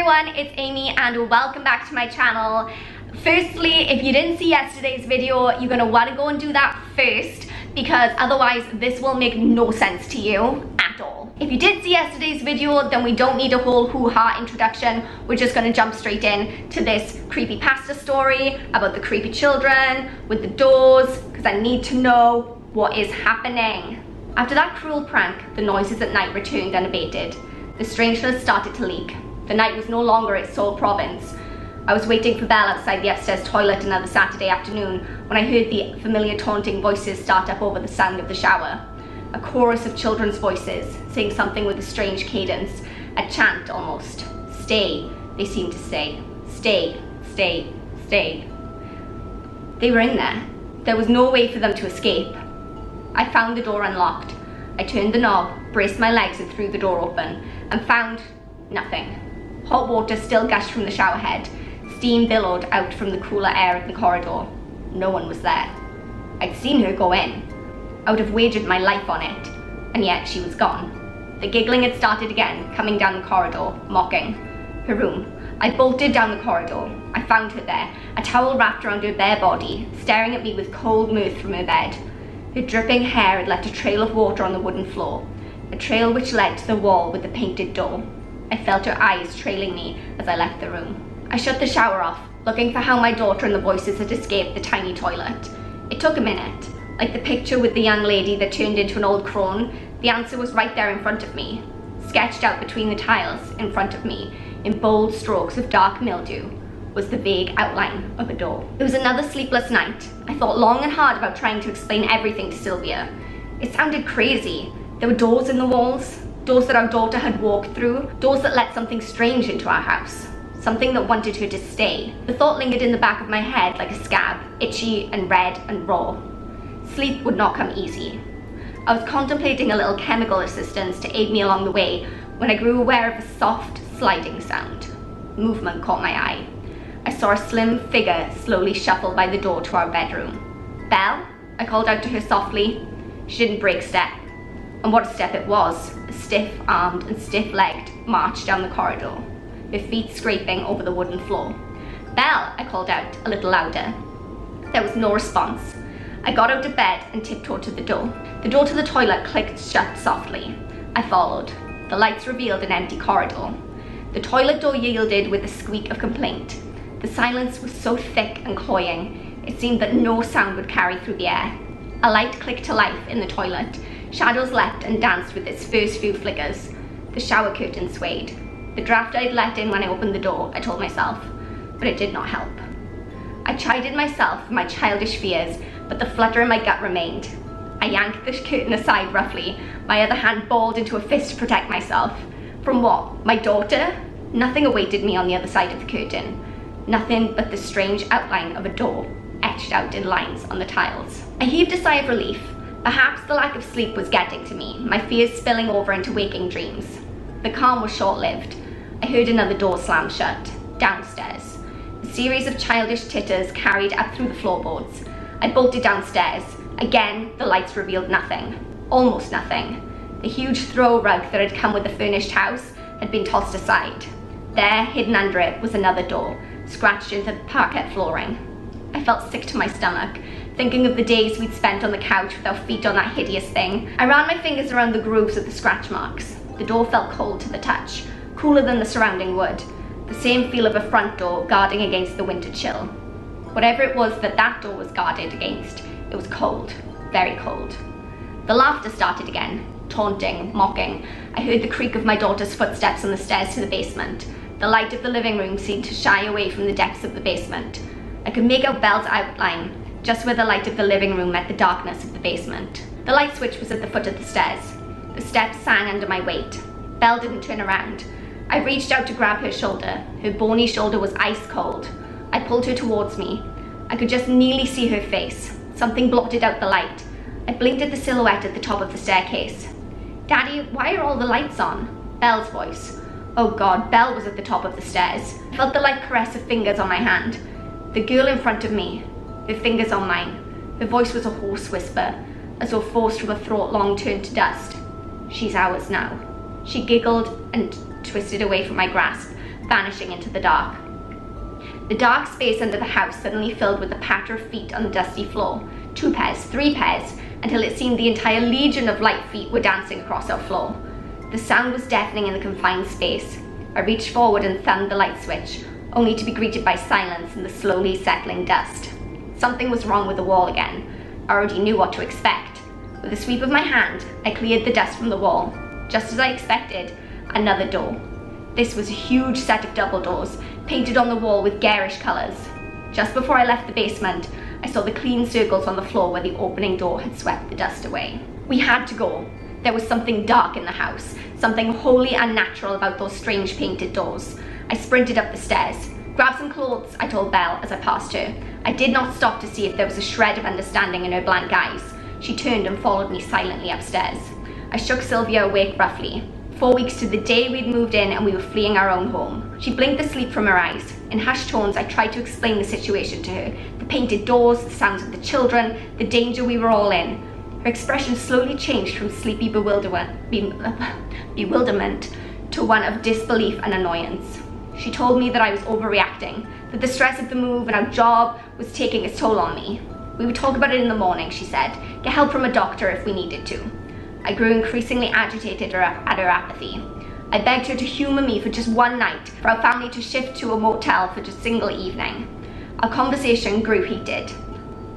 everyone, it's Amy and welcome back to my channel. Firstly, if you didn't see yesterday's video, you're gonna want to go and do that first because otherwise this will make no sense to you at all. If you did see yesterday's video, then we don't need a whole hoo-ha introduction. We're just gonna jump straight in to this creepypasta story about the creepy children with the doors because I need to know what is happening. After that cruel prank, the noises at night returned unabated. The strangeness started to leak. The night was no longer its sole province. I was waiting for Belle outside the upstairs toilet another Saturday afternoon when I heard the familiar taunting voices start up over the sound of the shower. A chorus of children's voices, saying something with a strange cadence, a chant almost. Stay, they seemed to say. Stay, stay, stay. They were in there. There was no way for them to escape. I found the door unlocked. I turned the knob, braced my legs and threw the door open, and found nothing. Hot water still gushed from the shower head. Steam billowed out from the cooler air in the corridor. No one was there. I'd seen her go in. I would have wagered my life on it, and yet she was gone. The giggling had started again, coming down the corridor, mocking. Her room. I bolted down the corridor. I found her there, a towel wrapped around her bare body, staring at me with cold mirth from her bed. Her dripping hair had left a trail of water on the wooden floor, a trail which led to the wall with the painted door. I felt her eyes trailing me as I left the room. I shut the shower off, looking for how my daughter and the voices had escaped the tiny toilet. It took a minute. Like the picture with the young lady that turned into an old crone, the answer was right there in front of me, sketched out between the tiles in front of me, in bold strokes of dark mildew, was the vague outline of a door. It was another sleepless night. I thought long and hard about trying to explain everything to Sylvia. It sounded crazy. There were doors in the walls, doors that our daughter had walked through, doors that let something strange into our house, something that wanted her to stay. The thought lingered in the back of my head like a scab, itchy and red and raw. Sleep would not come easy. I was contemplating a little chemical assistance to aid me along the way when I grew aware of a soft, sliding sound. Movement caught my eye. I saw a slim figure slowly shuffle by the door to our bedroom. Belle? I called out to her softly. She didn't break step. And what a step it was. A stiff-armed and stiff-legged march down the corridor, her feet scraping over the wooden floor. Belle, I called out, a little louder. There was no response. I got out of bed and tiptoed to the door. The door to the toilet clicked shut softly. I followed. The lights revealed an empty corridor. The toilet door yielded with a squeak of complaint. The silence was so thick and cloying, it seemed that no sound would carry through the air. A light clicked to life in the toilet. Shadows leapt and danced with its first few flickers. The shower curtain swayed. The draft I'd let in when I opened the door, I told myself, but it did not help. I chided myself for my childish fears, but the flutter in my gut remained. I yanked the curtain aside roughly, my other hand balled into a fist to protect myself. From what? My daughter? Nothing awaited me on the other side of the curtain. Nothing but the strange outline of a door, etched out in lines on the tiles. I heaved a sigh of relief. Perhaps the lack of sleep was getting to me, my fears spilling over into waking dreams. The calm was short-lived. I heard another door slam shut, downstairs. A series of childish titters carried up through the floorboards. I bolted downstairs. Again, the lights revealed nothing. Almost nothing. The huge throw rug that had come with the furnished house had been tossed aside. There, hidden under it, was another door, scratched into the parquet flooring. I felt sick to my stomach, thinking of the days we'd spent on the couch with our feet on that hideous thing. I ran my fingers around the grooves of the scratch marks. The door felt cold to the touch, cooler than the surrounding wood. The same feel of a front door guarding against the winter chill. Whatever it was that door was guarded against, it was cold, very cold. The laughter started again, taunting, mocking. I heard the creak of my daughter's footsteps on the stairs to the basement. The light of the living room seemed to shy away from the depths of the basement. I could make out Belle's outline, just where the light of the living room met the darkness of the basement. The light switch was at the foot of the stairs. The steps sang under my weight. Belle didn't turn around. I reached out to grab her shoulder. Her bony shoulder was ice cold. I pulled her towards me. I could just nearly see her face. Something blotted out the light. I blinked at the silhouette at the top of the staircase. Daddy, why are all the lights on? Belle's voice. Oh God, Belle was at the top of the stairs. I felt the light caress of fingers on my hand. The girl in front of me, her fingers on mine. Her voice was a hoarse whisper, as though forced from a throat long turned to dust. She's ours now. She giggled and twisted away from my grasp, vanishing into the dark. The dark space under the house suddenly filled with the patter of feet on the dusty floor. 2 pairs, 3 pairs, until it seemed the entire legion of light feet were dancing across our floor. The sound was deafening in the confined space. I reached forward and thumbed the light switch, only to be greeted by silence and the slowly settling dust. Something was wrong with the wall again. I already knew what to expect. With a sweep of my hand, I cleared the dust from the wall. Just as I expected, another door. This was a huge set of double doors, painted on the wall with garish colours. Just before I left the basement, I saw the clean circles on the floor where the opening door had swept the dust away. We had to go. There was something dark in the house, something wholly unnatural about those strange painted doors. I sprinted up the stairs. Grab some clothes, I told Belle as I passed her. I did not stop to see if there was a shred of understanding in her blank eyes. She turned and followed me silently upstairs. I shook Sylvia awake roughly. 4 weeks to the day we'd moved in and we were fleeing our own home. She blinked the sleep from her eyes. In hushed tones, I tried to explain the situation to her. The painted doors, the sounds of the children, the danger we were all in. Her expression slowly changed from sleepy bewilderment to one of disbelief and annoyance. She told me that I was overreacting, that the stress of the move and our job was taking its toll on me. We would talk about it in the morning, she said. Get help from a doctor if we needed to. I grew increasingly agitated at her apathy. I begged her to humour me for just one night, for our family to shift to a motel for just a single evening. Our conversation grew heated.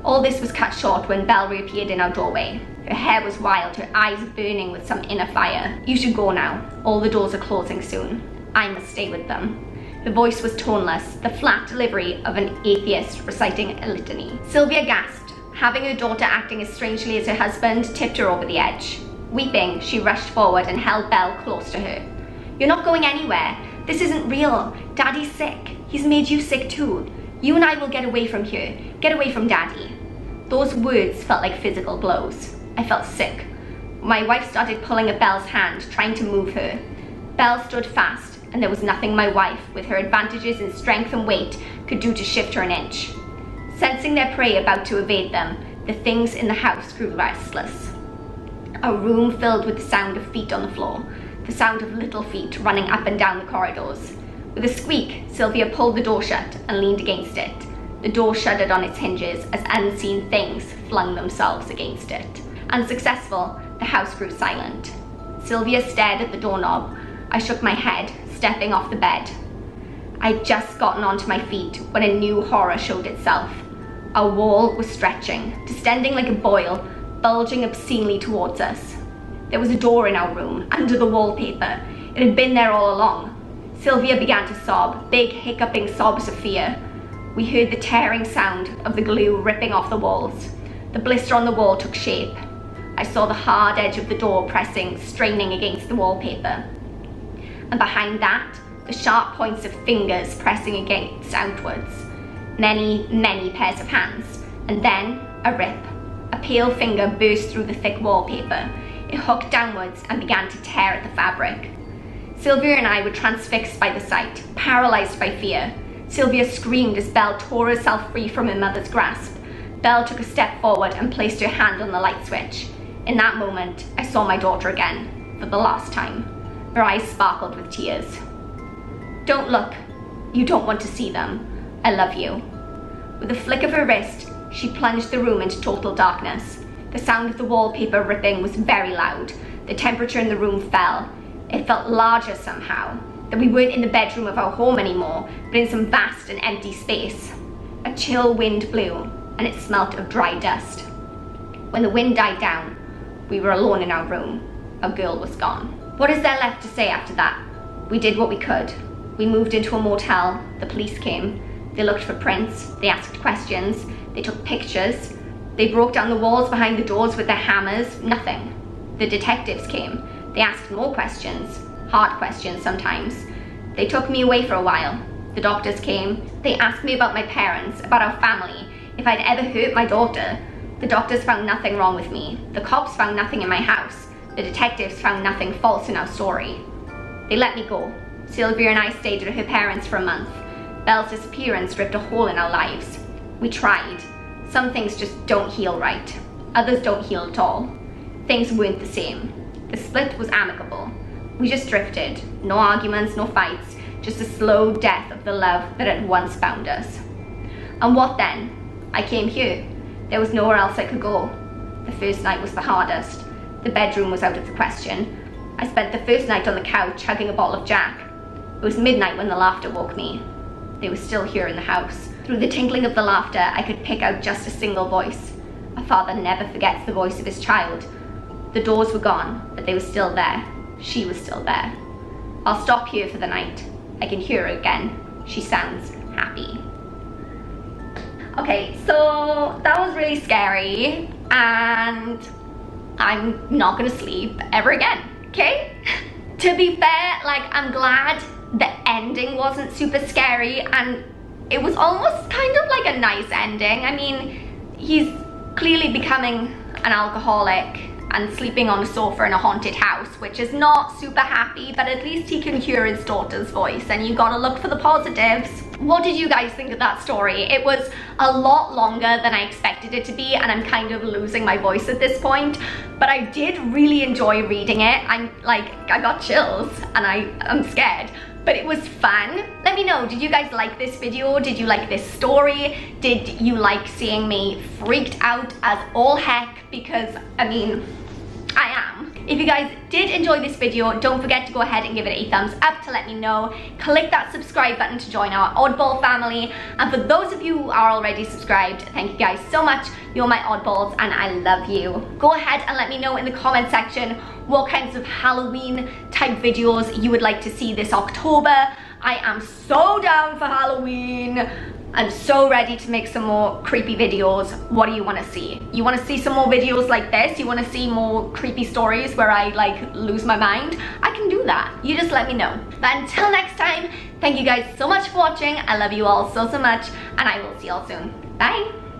All this was cut short when Belle reappeared in our doorway. Her hair was wild, her eyes burning with some inner fire. You should go now. All the doors are closing soon. I must stay with them. Her voice was toneless, the flat delivery of an atheist reciting a litany. Sylvia gasped. Having her daughter acting as strangely as her husband tipped her over the edge. Weeping, she rushed forward and held Belle close to her. You're not going anywhere. This isn't real. Daddy's sick. He's made you sick too. You and I will get away from here. Get away from Daddy. Those words felt like physical blows. I felt sick. My wife started pulling at Belle's hand, trying to move her. Belle stood fast, and there was nothing my wife, with her advantages in strength and weight, could do to shift her an inch. Sensing their prey about to evade them, the things in the house grew restless. A room filled with the sound of feet on the floor, the sound of little feet running up and down the corridors. With a squeak, Sylvia pulled the door shut and leaned against it. The door shuddered on its hinges as unseen things flung themselves against it. Unsuccessful, the house grew silent. Sylvia stared at the doorknob. I shook my head, stepping off the bed. I'd just gotten onto my feet when a new horror showed itself. Our wall was stretching, distending like a boil, bulging obscenely towards us. There was a door in our room, under the wallpaper. It had been there all along. Sylvia began to sob, big hiccuping sobs of fear. We heard the tearing sound of the glue ripping off the walls. The blister on the wall took shape. I saw the hard edge of the door pressing, straining against the wallpaper. And behind that, the sharp points of fingers pressing against outwards. Many, many pairs of hands. And then, a rip. A pale finger burst through the thick wallpaper. It hooked downwards and began to tear at the fabric. Sylvia and I were transfixed by the sight, paralysed by fear. Sylvia screamed as Belle tore herself free from her mother's grasp. Belle took a step forward and placed her hand on the light switch. In that moment, I saw my daughter again, for the last time. Her eyes sparkled with tears. Don't look. You don't want to see them. I love you. With a flick of her wrist, she plunged the room into total darkness. The sound of the wallpaper ripping was very loud. The temperature in the room fell. It felt larger somehow, that we weren't in the bedroom of our home anymore, but in some vast and empty space. A chill wind blew, and it smelt of dry dust. When the wind died down, we were alone in our room. Our girl was gone. What is there left to say after that? We did what we could. We moved into a motel. The police came. They looked for prints. They asked questions. They took pictures. They broke down the walls behind the doors with their hammers. Nothing. The detectives came. They asked more questions. Hard questions sometimes. They took me away for a while. The doctors came. They asked me about my parents, about our family, if I'd ever hurt my daughter. The doctors found nothing wrong with me. The cops found nothing in my house. The detectives found nothing false in our story. They let me go. Sylvia and I stayed at her parents for a month. Belle's disappearance ripped a hole in our lives. We tried. Some things just don't heal right. Others don't heal at all. Things weren't the same. The split was amicable. We just drifted. No arguments, no fights. just a slow death of the love that had once bound us. And what then? I came here. There was nowhere else I could go. The first night was the hardest. The bedroom was out of the question. I spent the first night on the couch hugging a bottle of Jack. It was midnight when the laughter woke me. They were still here in the house. Through the tinkling of the laughter, I could pick out just a single voice. A father never forgets the voice of his child. The doors were gone, but they were still there. She was still there. I'll stop here for the night. I can hear her again. She sounds happy. Okay, so that was really scary, and I'm not gonna sleep ever again, okay? To be fair, like, I'm glad the ending wasn't super scary, and it was almost kind of like a nice ending. I mean, he's clearly becoming an alcoholic and sleeping on a sofa in a haunted house, which is not super happy, but at least he can hear his daughter's voice, and you gotta look for the positives. What did you guys think of that story? It was a lot longer than I expected it to be, and I'm kind of losing my voice at this point, but I did really enjoy reading it. I got chills, and I'm scared. But it was fun. Let me know, did you guys like this video? Did you like this story? Did you like seeing me freaked out as all heck? Because, I mean, I am. If you guys did enjoy this video, don't forget to go ahead and give it a thumbs up to let me know. Click that subscribe button to join our oddball family. And for those of you who are already subscribed, thank you guys so much. You're my oddballs and I love you. Go ahead and let me know in the comment section what kinds of Halloween type videos you would like to see this October. I am so down for Halloween. I'm so ready to make some more creepy videos. What do you want to see? You want to see some more videos like this? You want to see more creepy stories where I like lose my mind? I can do that. You just let me know. But until next time, thank you guys so much for watching. I love you all so much, and I will see you all soon. Bye.